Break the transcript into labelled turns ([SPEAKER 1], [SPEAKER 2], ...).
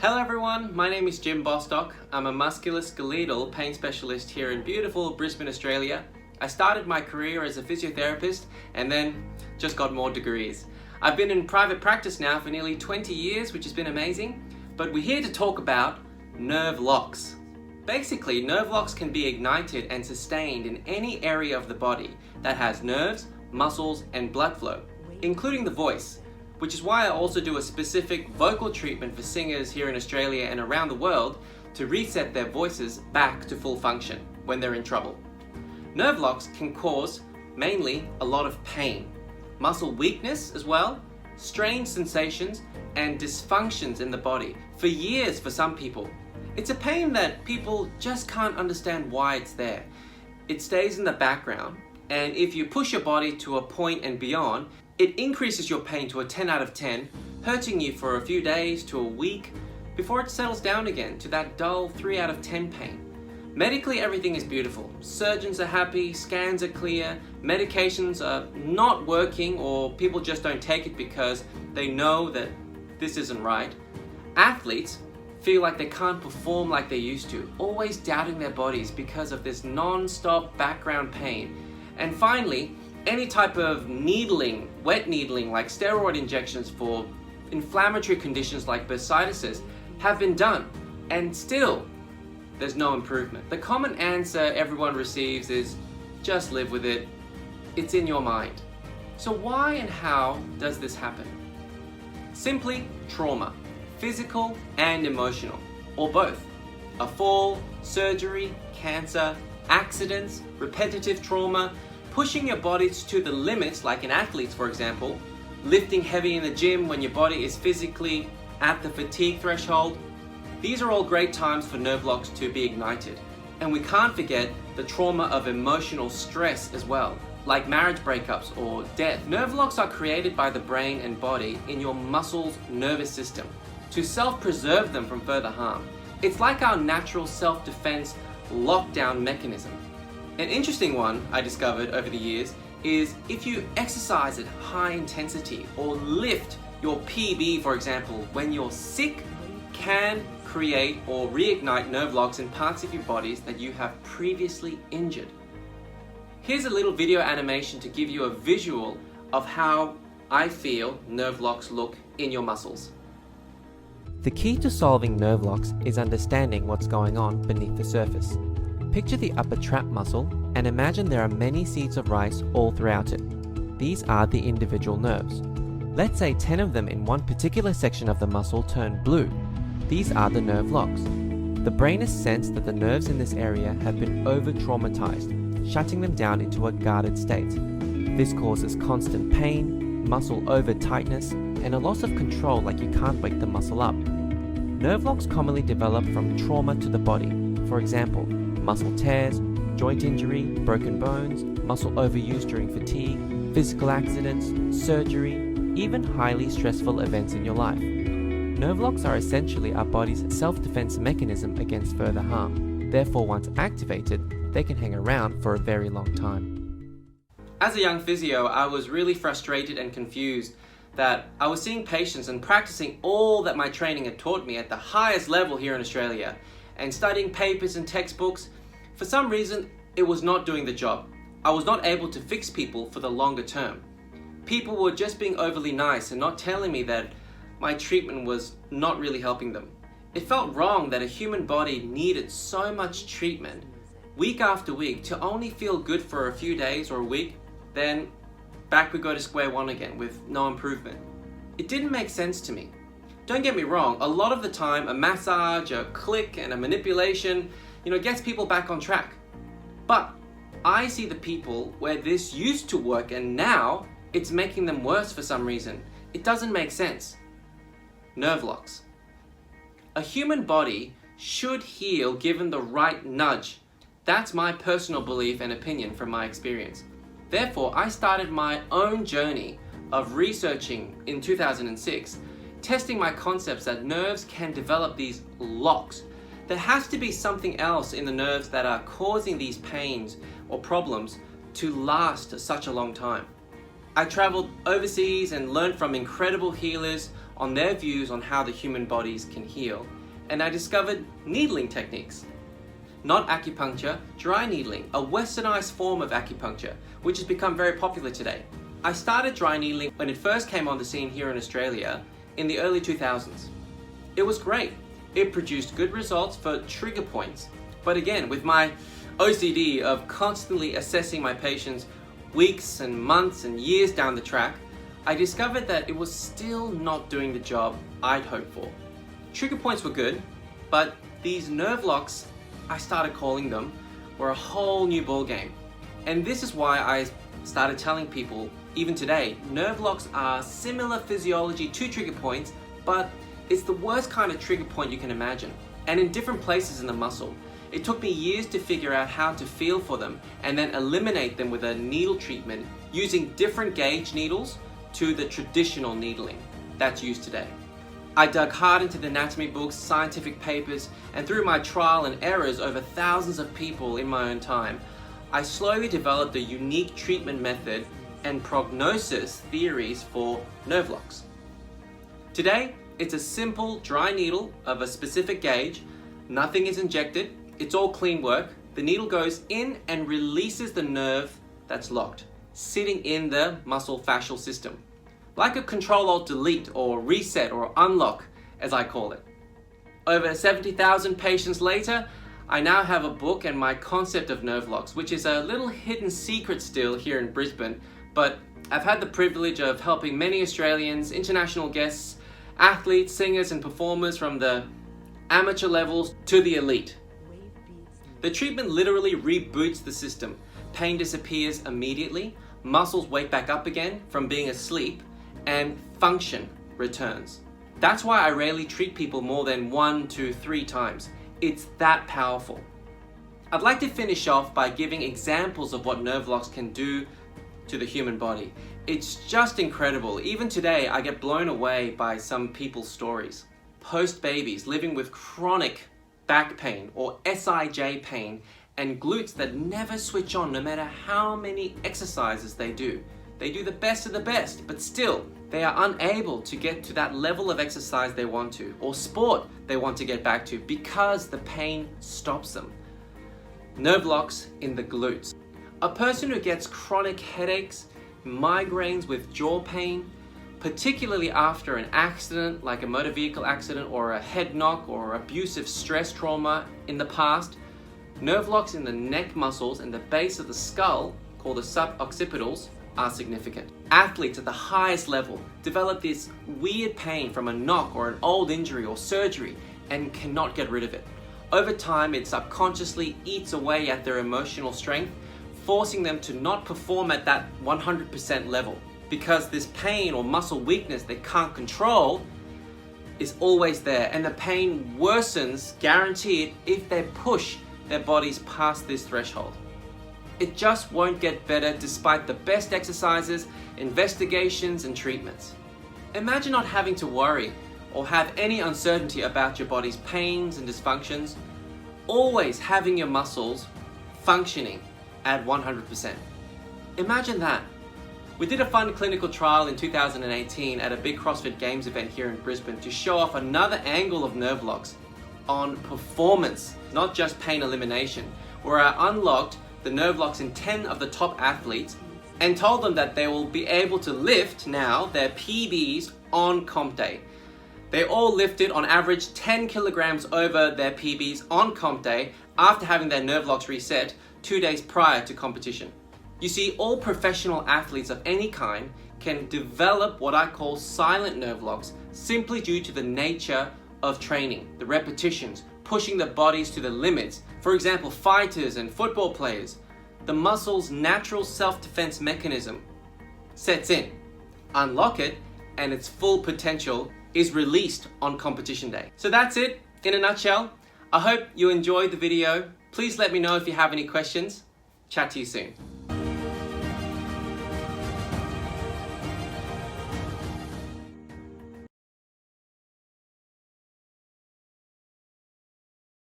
[SPEAKER 1] Hello everyone, my name is Jim Bostock. I'm a musculoskeletal pain specialist here in beautiful Brisbane, Australia. I started my career as a physiotherapist and then just got more degrees. I've been in private practice now for nearly 20 years, which has been amazing, but we're here to talk about nerve locks. Basically, nerve locks can be ignited and sustained in any area of the body that has nerves, muscles, and blood flow, including the voice, which is why I also do a specific vocal treatment for singers here in Australia and around the world to reset their voices back to full function when they're in trouble. Nerve locks can cause mainly a lot of pain, muscle weakness as well, strange sensations, and dysfunctions in the body for years for some people. It's a pain that people just can't understand why it's there. It stays in the background, and if you push your body to a point and beyond, it increases your pain to a 10 out of 10, hurting you for a few days to a week before it settles down again to that dull 3 out of 10 pain. Medically, everything is beautiful. Surgeons are happy, scans are clear, medications are not working, or people just don't take it because they know that this isn't right. Athletes feel like they can't perform like they used to, always doubting their bodies because of this non-stop background pain. And finally, any type of needling, wet needling like steroid injections for inflammatory conditions like bursitis have been done, and still there's no improvement. The common answer everyone receives is just live with it. It's in your mind. So why and how does this happen? Simply trauma, physical and emotional, or both. A fall, surgery, cancer, accidents, repetitive trauma, pushing your body to the limits, like in athletes for example, lifting heavy in the gym when your body is physically at the fatigue threshold. These are all great times for nerve locks to be ignited. And we can't forget the trauma of emotional stress as well, like marriage breakups or death. Nerve locks are created by the brain and body in your muscles' nervous system to self-preserve them from further harm. It's like our natural self-defense lockdown mechanism. An interesting one I discovered over the years is if you exercise at high intensity or lift your PB, for example, when you're sick, can create or reignite nerve locks in parts of your bodies that you have previously injured. Here's a little video animation to give you a visual of how I feel nerve locks look in your muscles. The key to solving nerve locks is understanding what's going on beneath the surface. Picture the upper trap muscle and imagine there are many seeds of rice all throughout it. These are the individual nerves. Let's say 10 of them in one particular section of the muscle turn blue. These are the nerve locks. The brain has sensed that the nerves in this area have been over-traumatized, shutting them down into a guarded state. This causes constant pain, muscle over-tightness, and a loss of control like you can't wake the muscle up. Nerve locks commonly develop from trauma to the body. For example, muscle tears, joint injury, broken bones, muscle overuse during fatigue, physical accidents, surgery, even highly stressful events in your life. Nerve locks are essentially our body's self-defense mechanism against further harm. Therefore, once activated, they can hang around for a very long time. As a young physio, I was really frustrated and confused that I was seeing patients and practicing all that my training had taught me at the highest level here in Australia, and studying papers and textbooks. For some reason, it was not doing the job. I was not able to fix people for the longer term. People were just being overly nice and not telling me that my treatment was not really helping them. It felt wrong that a human body needed so much treatment week after week to only feel good for a few days or a week, then back we go to square one again with no improvement. It didn't make sense to me. Don't get me wrong, a lot of the time a massage, a click, and a manipulation, gets people back on track. But I see the people where this used to work and now it's making them worse for some reason. It doesn't make sense. Nerve locks. A human body should heal given the right nudge. That's my personal belief and opinion from my experience. Therefore, I started my own journey of researching in 2006, testing my concepts that nerves can develop these locks. There has to be something else in the nerves that are causing these pains or problems to last such a long time. I traveled overseas and learned from incredible healers on their views on how the human bodies can heal. And I discovered needling techniques. Not acupuncture, dry needling, a westernized form of acupuncture, which has become very popular today. I started dry needling when it first came on the scene here in Australia in the early 2000s. It was great. It produced good results for trigger points. But again, with my OCD of constantly assessing my patients weeks and months and years down the track, I discovered that it was still not doing the job I'd hoped for. Trigger points were good, but these Nervelocks, I started calling them, were a whole new ballgame. And this is why I started telling people, even today, Nervelocks are similar physiology to trigger points, but it's the worst kind of trigger point you can imagine, and in different places in the muscle. It took me years to figure out how to feel for them and then eliminate them with a needle treatment using different gauge needles to the traditional needling that's used today. I dug hard into the anatomy books, scientific papers, and through my trial and errors over thousands of people in my own time, I slowly developed a unique treatment method and prognosis theories for Nervelocks. Today, it's a simple dry needle of a specific gauge. Nothing is injected. It's all clean work. The needle goes in and releases the nerve that's locked, sitting in the muscle fascial system. Like a Control-Alt-Delete or reset or unlock, as I call it. Over 70,000 patients later, I now have a book and my concept of Nervelocks, which is a little hidden secret still here in Brisbane, but I've had the privilege of helping many Australians, international guests, athletes, singers and performers from the amateur levels to the elite. The treatment literally reboots the system. Pain disappears immediately, muscles wake back up again from being asleep, and function returns. That's why I rarely treat people more than 1 to 3 times. It's that powerful. I'd like to finish off by giving examples of what Nervelocks can do to the human body. It's just incredible. Even today, I get blown away by some people's stories. Post-babies living with chronic back pain or SIJ pain and glutes that never switch on no matter how many exercises they do. They do the best of the best, but still, they are unable to get to that level of exercise they want to, or sport they want to get back to, because the pain stops them. Nervelocks in the glutes. A person who gets chronic headaches, migraines with jaw pain, particularly after an accident like a motor vehicle accident or a head knock or abusive stress trauma in the past, Nervelocks in the neck muscles and the base of the skull, called the suboccipitals, are significant. Athletes at the highest level develop this weird pain from a knock or an old injury or surgery and cannot get rid of it. Over time, it subconsciously eats away at their emotional strength, forcing them to not perform at that 100% level, because this pain or muscle weakness they can't control is always there, and the pain worsens, guaranteed, if they push their bodies past this threshold. It just won't get better despite the best exercises, investigations, and treatments. Imagine not having to worry or have any uncertainty about your body's pains and dysfunctions, always having your muscles functioning at 100%. Imagine that. We did a fun clinical trial in 2018 at a big CrossFit Games event here in Brisbane to show off another angle of Nervelocks on performance, not just pain elimination, where I unlocked the Nervelocks in 10 of the top athletes and told them that they will be able to lift now their PBs on comp day. They all lifted on average 10 kilograms over their PBs on comp day after having their Nervelocks reset 2 days prior to competition. You see, all professional athletes of any kind can develop what I call silent Nervelocks simply due to the nature of training, the repetitions, pushing the bodies to the limits. For example, fighters and football players, the muscle's natural self-defense mechanism sets in. Unlock it, and its full potential is released on competition day. So that's it in a nutshell. I hope you enjoyed the video. Please let me know if you have any questions. Chat to you soon.